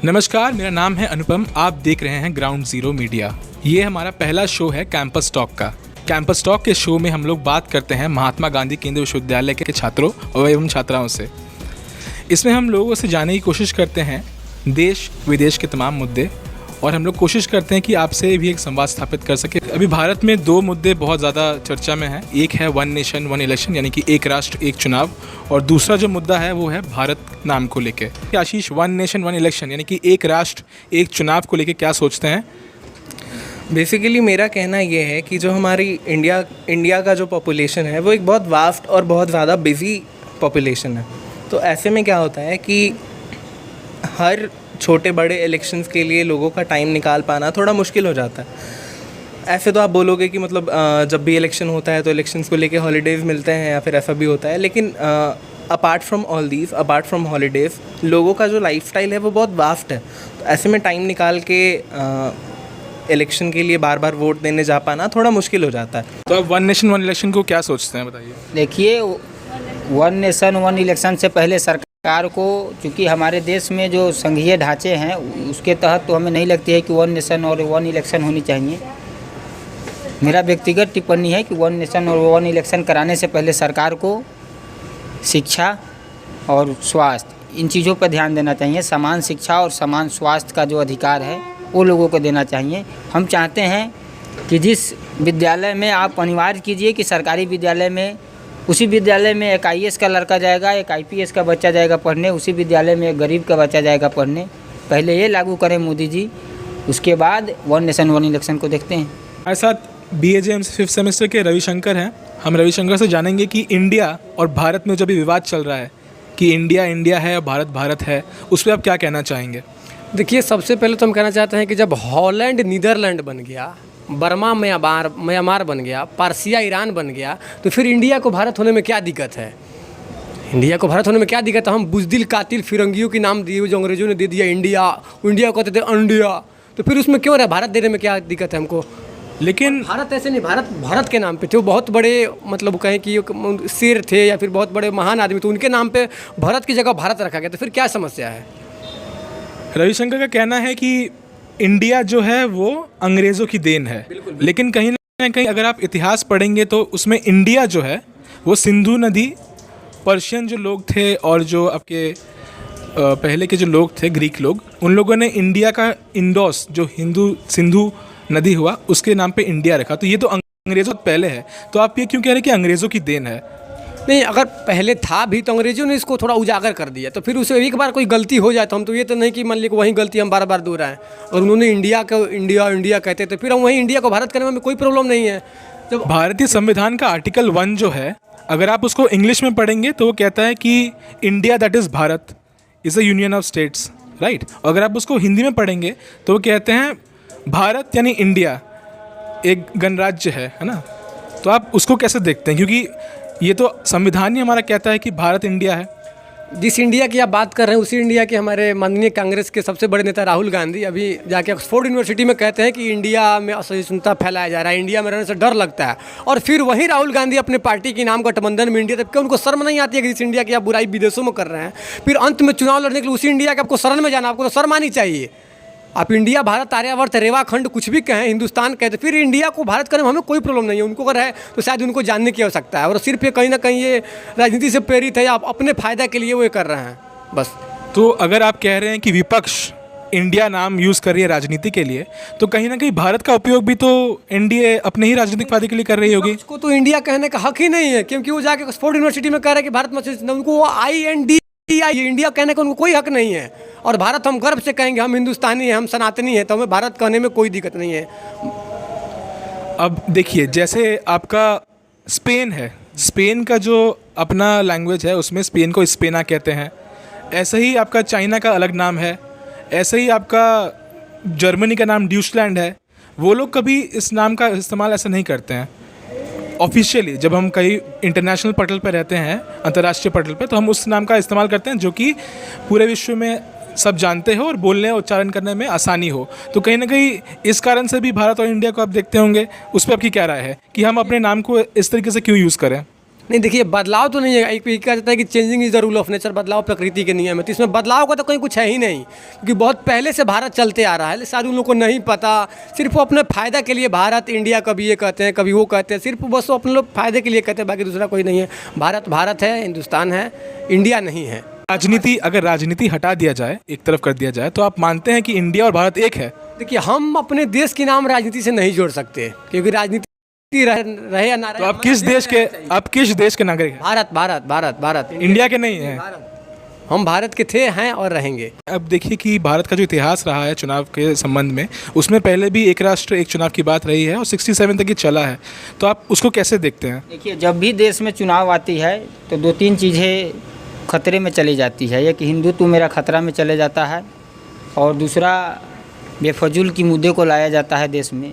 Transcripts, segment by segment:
नमस्कार, मेरा नाम है अनुपम। आप देख रहे हैं ग्राउंड ज़ीरो मीडिया। ये हमारा पहला शो है कैंपस टॉक का। कैंपस टॉक के शो में हम लोग बात करते हैं महात्मा गांधी केंद्रीय विश्वविद्यालय के छात्रों और एवं छात्राओं से। इसमें हम लोगों से जानने की कोशिश करते हैं देश विदेश के तमाम मुद्दे, और हम लोग कोशिश करते हैं कि आपसे भी एक संवाद स्थापित कर सके। अभी भारत में दो मुद्दे बहुत ज़्यादा चर्चा में हैं। एक है वन नेशन वन इलेक्शन, यानी कि एक राष्ट्र एक चुनाव, और दूसरा जो मुद्दा है वो है भारत नाम को लेके। आशीष, वन नेशन वन इलेक्शन यानी कि एक राष्ट्र एक चुनाव को लेके क्या सोचते हैं? बेसिकली मेरा कहना ये है कि जो हमारी इंडिया का जो पॉपुलेशन है वो एक बहुत वास्ट और बहुत ज़्यादा बिजी पॉपुलेशन है। तो ऐसे में क्या होता है कि हर छोटे बड़े इलेक्शंस के लिए लोगों का टाइम निकाल पाना थोड़ा मुश्किल हो जाता है। ऐसे तो आप बोलोगे कि मतलब जब भी इलेक्शन होता है तो इलेक्शंस को लेके हॉलीडेज़ मिलते हैं या फिर ऐसा भी होता है, लेकिन अपार्ट फ्रॉम हॉलीडेज़ लोगों का जो लाइफस्टाइल है वो बहुत वास्ट है। तो ऐसे में टाइम निकाल के इलेक्शन के लिए बार बार वोट देने जा पाना थोड़ा मुश्किल हो जाता है। तो आप वन नेशन वन इलेक्शन को क्या सोचते हैं, बताइए। देखिए, वन नेशन वन इलेक्शन से पहले सरकार को, चूँकि हमारे देश में जो संघीय ढांचे हैं उसके तहत तो हमें नहीं लगती है कि वन नेशन और वन इलेक्शन होनी चाहिए। मेरा व्यक्तिगत टिप्पणी है कि वन नेशन और वन इलेक्शन कराने से पहले सरकार को शिक्षा और स्वास्थ्य, इन चीज़ों पर ध्यान देना चाहिए। समान शिक्षा और समान स्वास्थ्य का जो अधिकार है वो लोगों को देना चाहिए। हम चाहते हैं कि जिस विद्यालय में आप अनिवार्य कीजिए कि सरकारी विद्यालय में, उसी विद्यालय में एक IAS का लड़का जाएगा, एक IPS का बच्चा जाएगा पढ़ने, उसी विद्यालय में एक गरीब का बच्चा जाएगा पढ़ने। पहले ये लागू करें मोदी जी, उसके बाद वन नेशन वन इलेक्शन को देखते हैं। हमारे साथ BAJM 5th सेमेस्टर के रविशंकर हैं। हम रविशंकर से जानेंगे कि इंडिया और भारत में जो भी विवाद चल रहा है कि इंडिया इंडिया है और भारत भारत है, उस पर आप क्या कहना चाहेंगे? देखिए, सबसे पहले तो हम कहना चाहते हैं कि जब हॉलैंड नीदरलैंड बन गया, बर्मा म्यांमार बन गया, पर्सिया ईरान बन गया, तो फिर इंडिया को भारत होने में क्या दिक्कत है? इंडिया को भारत होने में क्या दिक्कत है? हम बुज़दिल कातिल फिरंगियों के नाम दिए जो अंग्रेजों ने दे दिया इंडिया को कहते थे इंडिया, तो फिर उसमें क्यों रहा? भारत देने में क्या दिक्कत है हमको? लेकिन भारत ऐसे नहीं, भारत के नाम पे थे। वो बहुत बड़े, मतलब कहें कि शेर थे या फिर बहुत बड़े महान आदमी, तो उनके नाम पे भारत की जगह भारत रखा गया, तो फिर क्या समस्या है? रविशंकर का कहना है कि इंडिया जो है वो अंग्रेज़ों की देन है, लेकिन कहीं ना कहीं अगर आप इतिहास पढ़ेंगे तो उसमें इंडिया जो है वो सिंधु नदी, पर्शियन जो लोग थे और जो आपके पहले के जो लोग थे ग्रीक लोग, उन लोगों ने इंडिया का इंडोस जो सिंधु नदी हुआ उसके नाम पे इंडिया रखा। तो ये तो अंग्रेज़ों से पहले है, तो आप ये क्यों कह रहे हैं कि अंग्रेज़ों की देन है? नहीं, अगर पहले था भी तो अंग्रेजों ने इसको थोड़ा उजागर कर दिया, तो फिर उसे एक बार कोई गलती हो जाए तो हम तो ये तो नहीं कि मान ली वही गलती हम बार बार दोहराएं। और उन्होंने इंडिया को इंडिया कहते थे, फिर हम वहीं इंडिया को भारत करने में कोई प्रॉब्लम नहीं है। जब भारतीय संविधान का आर्टिकल 1 जो है, अगर आप उसको इंग्लिश में पढ़ेंगे तो वो कहता है कि India that is Bharat is a union of states, right. अगर आप उसको हिंदी में पढ़ेंगे तो वो कहते हैं भारत यानी इंडिया एक गणराज्य है ना। तो आप उसको कैसे देखते हैं? क्योंकि ये तो संविधान ही हमारा कहता है कि भारत इंडिया है। जिस इंडिया की आप बात कर रहे हैं उसी इंडिया के हमारे माननीय कांग्रेस के सबसे बड़े नेता राहुल गांधी अभी जाके ऑक्सफोर्ड यूनिवर्सिटी में कहते हैं कि इंडिया में असहिष्णुता फैलाया जा रहा है, इंडिया में रहने से डर लगता है। और फिर वहीं राहुल गांधी अपने पार्टी के नाम गठबंधन में इंडिया, तब क्या उनको शर्म नहीं आती है कि जिस इंडिया की आप बुराई विदेशों में कर रहे हैं, फिर अंत में चुनाव लड़ने के लिए उसी इंडिया के आपको शरण में जाना, आपको तो शर्म आनी चाहिए। आप इंडिया भारत आर्यावर्त रेवाखंड कुछ भी कहें, हिंदुस्तान कहते, फिर इंडिया को भारत करने में हमें कोई प्रॉब्लम नहीं है। उनको अगर है तो शायद उनको जानने की आवश्यकता है, और सिर्फ ये कहीं ना कहीं ये राजनीति से प्रेरित है या अपने फ़ायदा के लिए वो ये कर रहे हैं बस। तो अगर आप कह रहे हैं कि विपक्ष इंडिया नाम यूज़ कर रही है राजनीति के लिए, तो कहीं ना कहीं भारत का उपयोग भी तो एनडीए अपने ही राजनीतिक फायदे के लिए कर रही होगी। उसको तो इंडिया कहने का हक ही नहीं है, क्योंकि वो जाके ऑक्सफोर्ड यूनिवर्सिटी में कह रहे हैं कि भारत में, उनको इंडिया कहने का उनको कोई हक नहीं है। और भारत हम गर्व से कहेंगे, हम हिंदुस्तानी हैं, हम सनातनी हैं, तो हमें भारत कहने में कोई दिक्कत नहीं है। अब देखिए, जैसे आपका स्पेन है, स्पेन का जो अपना लैंग्वेज है उसमें स्पेन को स्पेना कहते हैं। ऐसे ही आपका चाइना का अलग नाम है, ऐसे ही आपका जर्मनी का नाम ड्यूचलैंड है। वो लोग कभी इस नाम का इस्तेमाल ऐसा नहीं करते हैं ऑफिशियली। जब हम कहीं इंटरनेशनल पटल पर रहते हैं, अंतर्राष्ट्रीय पटल पर, तो हम उस नाम का इस्तेमाल करते हैं जो कि पूरे विश्व में सब जानते हो और बोलने और उच्चारण करने में आसानी हो। तो कहीं ना कहीं इस कारण से भी भारत और इंडिया को आप देखते होंगे। उस पर आपकी क्या राय है कि हम अपने नाम को इस तरीके से क्यों यूज़ करें? नहीं देखिए, बदलाव तो नहीं है। एक कहा जाता है कि changing is the rule of nature, बदलाव प्रकृति के नियम है। तो इसमें बदलाव का तो कहीं कुछ है ही नहीं, क्योंकि बहुत पहले से भारत चलते आ रहा है। शायद उन लोगों को नहीं पता, सिर्फ वो अपने फ़ायदा के लिए भारत इंडिया कभी ये कहते हैं कभी वो कहते हैं, सिर्फ बस वो अपने लोग फ़ायदे के लिए कहते हैं, बाकी दूसरा कोई नहीं है। भारत भारत है, हिंदुस्तान है, इंडिया नहीं है। राजनीति, अगर राजनीति हटा दिया जाए, एक तरफ कर दिया जाए, तो आप मानते हैं कि इंडिया और भारत एक है? देखिए, हम अपने देश के नाम राजनीति से नहीं जोड़ सकते, क्योंकि राजनीति रहे या ना रहे। तो आप किस देश के नागरिक हैं? भारत भारत भारत भारत, इंडिया के नहीं हैं? हम भारत के थे, हैं और रहेंगे। अब देखिए कि भारत का जो इतिहास रहा है चुनाव के संबंध में, उसमें पहले भी एक राष्ट्र एक चुनाव की बात रही है और 67 तक ये चला है। तो आप उसको कैसे देखते हैं? देखिए, जब भी देश में चुनाव आती है तो 2-3 चीज़ें खतरे में चली जाती है। एक हिंदुत्व मेरा खतरा में चले जाता है, और दूसरा बेफजूल की मुद्दे को लाया जाता है देश में।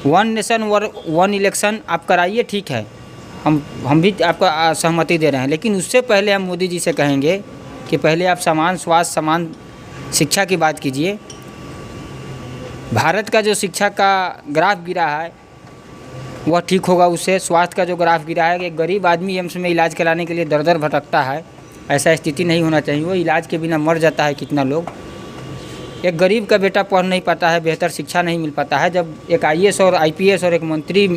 1 नेशन 1 इलेक्शन आप कराइए, ठीक है, हम भी आपका सहमति दे रहे हैं, लेकिन उससे पहले हम मोदी जी से कहेंगे कि पहले आप समान स्वास्थ्य, समान शिक्षा की बात कीजिए। भारत का जो शिक्षा का ग्राफ गिरा है वह ठीक होगा उससे। स्वास्थ्य का जो ग्राफ गिरा है, एक गरीब आदमी एम्स में इलाज कराने के लिए दर दर भटकता है, ऐसा स्थिति नहीं होना चाहिए। वो इलाज के बिना मर जाता है कितना लोग। एक गरीब का बेटा पढ़ नहीं पाता है, बेहतर शिक्षा नहीं मिल पाता है। जब एक IAS और IPS और एक मंत्री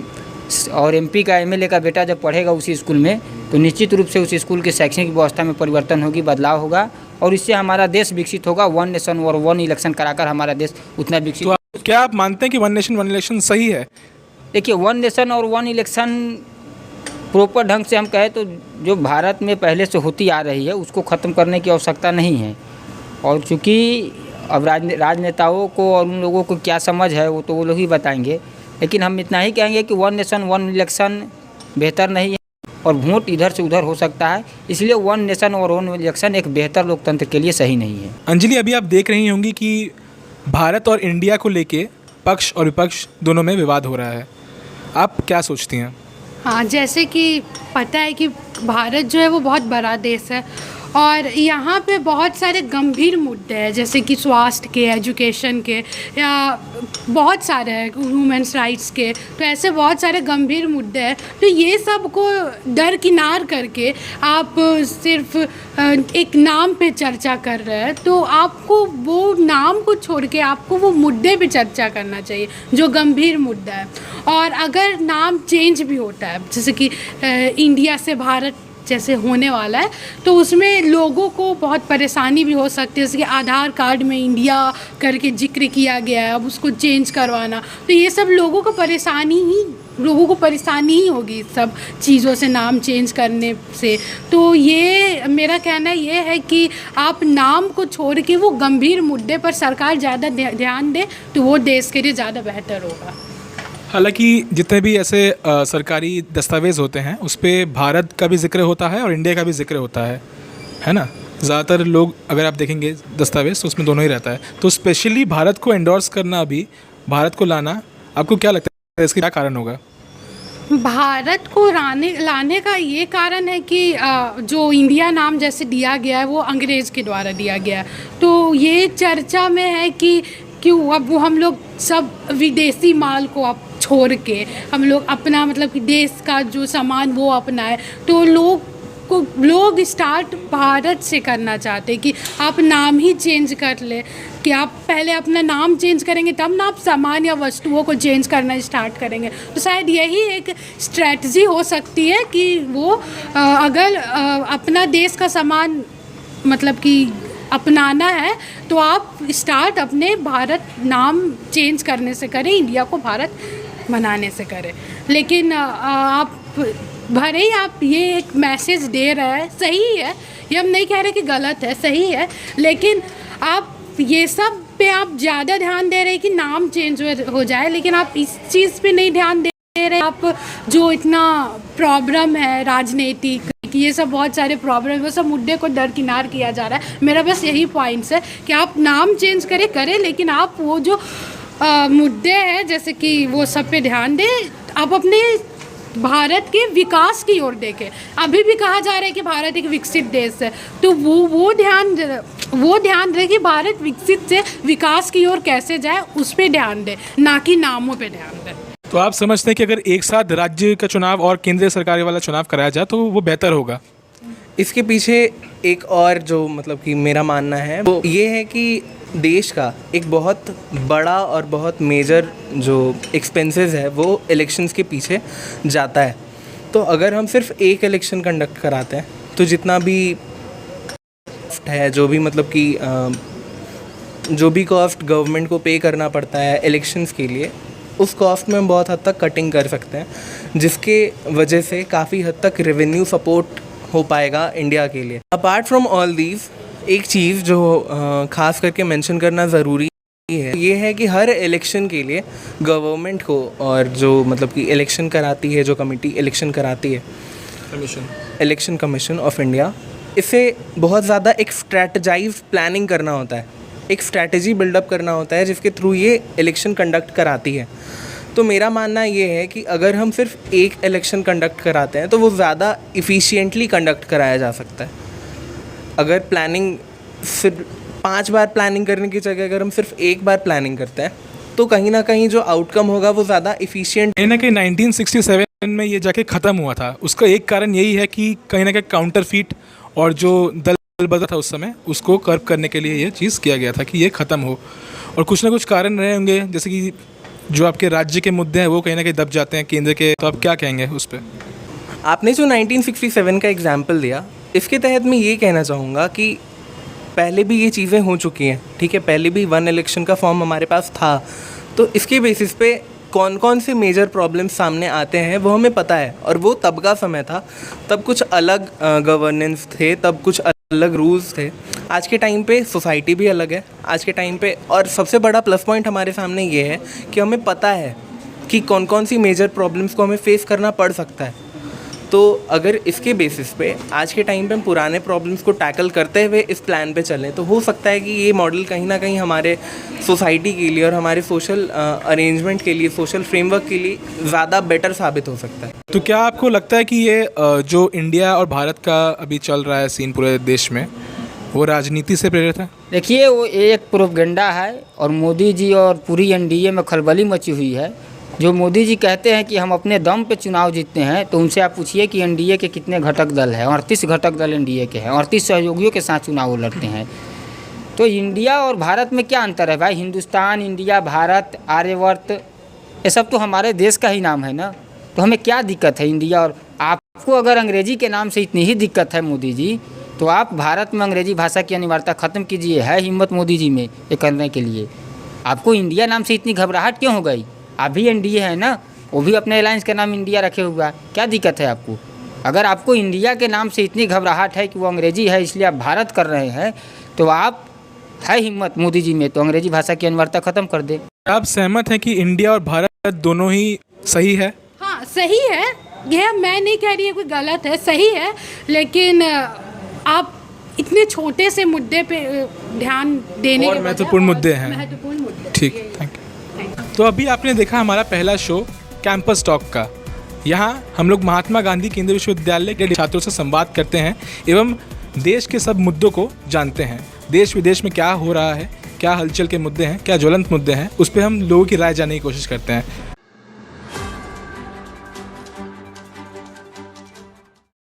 और MP का MLA का बेटा जब पढ़ेगा उसी स्कूल में, तो निश्चित रूप से उस स्कूल की शैक्षणिक व्यवस्था में परिवर्तन होगी, बदलाव होगा, और इससे हमारा देश विकसित होगा। 1 नेशन और 1 इलेक्शन कराकर हमारा देश उतना विकसित। तो क्या आप मानते हैं कि 1 नेशन 1 इलेक्शन सही है? देखिए, 1 नेशन और 1 इलेक्शन प्रॉपर ढंग से हम कहें तो जो भारत में पहले से होती आ रही है उसको ख़त्म करने की आवश्यकता नहीं है। और चूँकि अब राजनेताओं को और उन लोगों को क्या समझ है वो तो वो लोग ही बताएंगे, लेकिन हम इतना ही कहेंगे कि 1 नेशन 1 इलेक्शन बेहतर नहीं है, और वोट इधर से उधर हो सकता है। इसलिए 1 नेशन और 1 इलेक्शन एक बेहतर लोकतंत्र के लिए सही नहीं है। अंजलि, अभी आप देख रही होंगी कि भारत और इंडिया को लेके पक्ष और विपक्ष दोनों में विवाद हो रहा है। आप क्या सोचती हैं? हाँ, जैसे कि पता है कि भारत जो है वो बहुत बड़ा देश है, और यहाँ पे बहुत सारे गंभीर मुद्दे हैं, जैसे कि स्वास्थ्य के, एजुकेशन के, या बहुत सारे हैं, ह्यूमन्स राइट्स के। तो ऐसे बहुत सारे गंभीर मुद्दे हैं। तो ये सब को दरकिनार करके आप सिर्फ एक नाम पे चर्चा कर रहे हैं, तो आपको वो नाम को छोड़ के आपको वो मुद्दे पे चर्चा करना चाहिए जो गंभीर मुद्दा है। और अगर नाम चेंज भी होता है, जैसे कि इंडिया से भारत जैसे होने वाला है, तो उसमें लोगों को बहुत परेशानी भी हो सकती है। जैसे कि आधार कार्ड में इंडिया करके जिक्र किया गया है, अब उसको चेंज करवाना, तो ये सब लोगों को परेशानी ही होगी इस सब चीज़ों से, नाम चेंज करने से। तो ये मेरा कहना ये है कि आप नाम को छोड़ के वो गंभीर मुद्दे पर सरकार ज़्यादा ध्यान दे, तो वो देश के लिए ज़्यादा बेहतर होगा। हालांकि जितने भी ऐसे सरकारी दस्तावेज़ होते हैं उस पर भारत का भी जिक्र होता है और इंडिया का भी जिक्र होता है ना। ज़्यादातर लोग अगर आप देखेंगे दस्तावेज़ तो उसमें दोनों ही रहता है। तो स्पेशली भारत को एंडोर्स करना, अभी भारत को लाना, आपको क्या लगता है इसका क्या कारण होगा? भारत को लाने का ये कारण है कि जो इंडिया नाम जैसे दिया गया है वो अंग्रेज़ के द्वारा दिया गया है। तो ये चर्चा में है कि क्यों अब वो हम लोग सब विदेशी माल को अब छोड़ के हम लोग अपना मतलब कि देश का जो सामान वो अपनाए। तो लोग स्टार्ट भारत से करना चाहते कि आप नाम ही चेंज कर ले, कि आप पहले अपना नाम चेंज करेंगे तब ना आप सामान या वस्तुओं को चेंज करना स्टार्ट करेंगे। तो शायद यही एक स्ट्रेटजी हो सकती है कि वो अगर अपना देश का सामान मतलब कि अपनाना है तो आप स्टार्ट अपने भारत नाम चेंज करने से करें, इंडिया को भारत बनाने से करें। लेकिन आप भले ही आप ये एक मैसेज दे रहे हैं, सही है, ये हम नहीं कह रहे कि गलत है, सही है, लेकिन आप ये सब पे आप ज़्यादा ध्यान दे रहे हैं कि नाम चेंज हो जाए, लेकिन आप इस चीज़ पे नहीं ध्यान दे रहे। आप जो इतना प्रॉब्लम है राजनीतिक, ये सब बहुत सारे प्रॉब्लम, वो सब मुद्दे को दरकिनार किया जा रहा है। मेरा बस यही पॉइंट्स है कि आप नाम चेंज करें, लेकिन आप वो जो मुद्दे हैं जैसे कि वो सब पे ध्यान दें। आप अपने भारत के विकास की ओर देखें। अभी भी कहा जा रहा है कि भारत एक विकसित देश है, तो वो ध्यान रहे कि भारत विकसित से विकास की ओर कैसे जाए, उस पर ध्यान दें, ना कि नामों पे ध्यान दें। तो आप समझते हैं कि अगर एक साथ राज्य का चुनाव और केंद्रीय सरकार वाला चुनाव कराया जाए तो वो बेहतर होगा? इसके पीछे एक और जो मतलब कि मेरा मानना है वो ये है कि देश का एक बहुत बड़ा और बहुत मेजर जो एक्सपेंसेस है वो इलेक्शंस के पीछे जाता है। तो अगर हम सिर्फ एक इलेक्शन कंडक्ट कराते हैं तो जितना भी है, जो भी मतलब कि जो भी कॉस्ट गवर्नमेंट को पे करना पड़ता है इलेक्शंस के लिए, उस कॉस्ट में हम बहुत हद तक कटिंग कर सकते हैं, जिसके वजह से काफ़ी हद तक रेवेन्यू सपोर्ट हो पाएगा इंडिया के लिए। अपार्ट फ्रॉम ऑल दीज, एक चीज़ जो ख़ास करके मेंशन करना ज़रूरी है, ये है कि हर इलेक्शन के लिए गवर्नमेंट को, और जो मतलब कि इलेक्शन कराती है, जो कमेटी इलेक्शन कराती है, इलेक्शन कमीशन ऑफ इंडिया, इसे बहुत ज़्यादा एक स्ट्रैटेजाइज प्लानिंग करना होता है, एक स्ट्रैटेजी बिल्डअप करना होता है, जिसके थ्रू ये इलेक्शन कंडक्ट कराती है। तो मेरा मानना ये है कि अगर हम सिर्फ एक इलेक्शन कंडक्ट कराते हैं तो वो ज़्यादा इफ़िशिएंटली कंडक्ट कराया जा सकता है। अगर प्लानिंग सिर्फ 5 बार प्लानिंग करने की जगह अगर हम सिर्फ एक बार प्लानिंग करते हैं तो कहीं ना कहीं जो आउटकम होगा वो ज़्यादा इफ़िशिएंट। कहीं ना कहीं 1967 में ये जाके ख़त्म हुआ था। उसका एक कारण यही है कि कहीं ना कहीं काउंटरफीट और जो दल बदल था उस समय, उसको कर्व करने के लिए ये चीज़ किया गया था कि ये ख़त्म हो। और कुछ ना कुछ कारण रहे होंगे, जैसे कि जो आपके राज्य के मुद्दे हैं वो कहीं ना कहीं दब जाते हैं केंद्र के। तो आप क्या कहेंगे उस पर? आपने जो 1967 का एग्जाम्पल दिया, इसके तहत मैं ये कहना चाहूँगा कि पहले भी ये चीज़ें हो चुकी हैं, ठीक है। पहले भी 1 इलेक्शन का फॉर्म हमारे पास था, तो इसके बेसिस पे कौन कौन से मेजर प्रॉब्लम्स सामने आते हैं वो हमें पता है। और वो तब का समय था, तब कुछ अलग गवर्नेंस थे, तब कुछ अलग रूल्स थे। आज के टाइम पे सोसाइटी भी अलग है आज के टाइम पे। और सबसे बड़ा प्लस पॉइंट हमारे सामने ये है कि हमें पता है कि कौन कौन सी मेजर प्रॉब्लम्स को हमें फेस करना पड़ सकता है। तो अगर इसके बेसिस पे आज के टाइम पे हम पुराने प्रॉब्लम्स को टैकल करते हुए इस प्लान पे चलें तो हो सकता है कि ये मॉडल कहीं ना कहीं हमारे सोसाइटी के लिए और हमारे सोशल अरेंजमेंट के लिए, सोशल फ्रेमवर्क के लिए ज़्यादा बेटर साबित हो सकता है। तो क्या आपको लगता है कि ये जो इंडिया और भारत का अभी चल रहा है सीन पूरे देश में, वो राजनीति से प्रेरित है? देखिए, वो एक प्रोपगेंडा है और मोदी जी और पूरी एनडीए में खलबली मची हुई है। जो मोदी जी कहते हैं कि हम अपने दम पे चुनाव जीतते हैं, तो उनसे आप पूछिए कि एनडीए के कितने घटक दल हैं। 38 घटक दल एनडीए के हैं, 38 सहयोगियों के साथ चुनाव लड़ते हैं। तो इंडिया और भारत में क्या अंतर है भाई? हिंदुस्तान, इंडिया, भारत, आर्यवर्त, ये सब तो हमारे देश का ही नाम है ना। तो हमें क्या दिक्कत है इंडिया और? आपको अगर अंग्रेजी के नाम से इतनी ही दिक्कत है मोदी जी, तो आप भारत में अंग्रेजी भाषा की अनिवार्यता ख़त्म कीजिए। है हिम्मत मोदी जी में ये करने के लिए? आपको इंडिया नाम से इतनी घबराहट क्यों हो गई? अभी एनडीए है ना, वो भी अपने अलायंस का नाम इंडिया रखे हुआ है। क्या दिक्कत है आपको? अगर आपको इंडिया के नाम से इतनी घबराहट है कि वो अंग्रेजी है इसलिए आप भारत कर रहे हैं, तो आप है हिम्मत मोदी जी में तो अंग्रेजी भाषा की अनिवार्यता ख़त्म कर दे। आप सहमत हैं कि इंडिया और भारत दोनों ही सही है? हाँ, सही है। यह मैं नहीं कह रही है कोई गलत है, सही है। लेकिन आप इतने छोटे से मुद्दे पे ध्यान देने और के महत्वपूर्ण मुद्दे हैं। महत्वपूर्ण मुद्दे। ठीक, थैंक यू। तो अभी आपने देखा हमारा पहला शो कैंपस टॉक का। यहाँ हम लोग महात्मा गांधी केंद्रीय विश्वविद्यालय के छात्रों से संवाद करते हैं एवं देश के सब मुद्दों को जानते हैं। देश विदेश में क्या हो रहा है, क्या हलचल के मुद्दे हैं, क्या ज्वलंत मुद्दे हैं, उस पर हम लोगों की राय जानने की कोशिश करते हैं।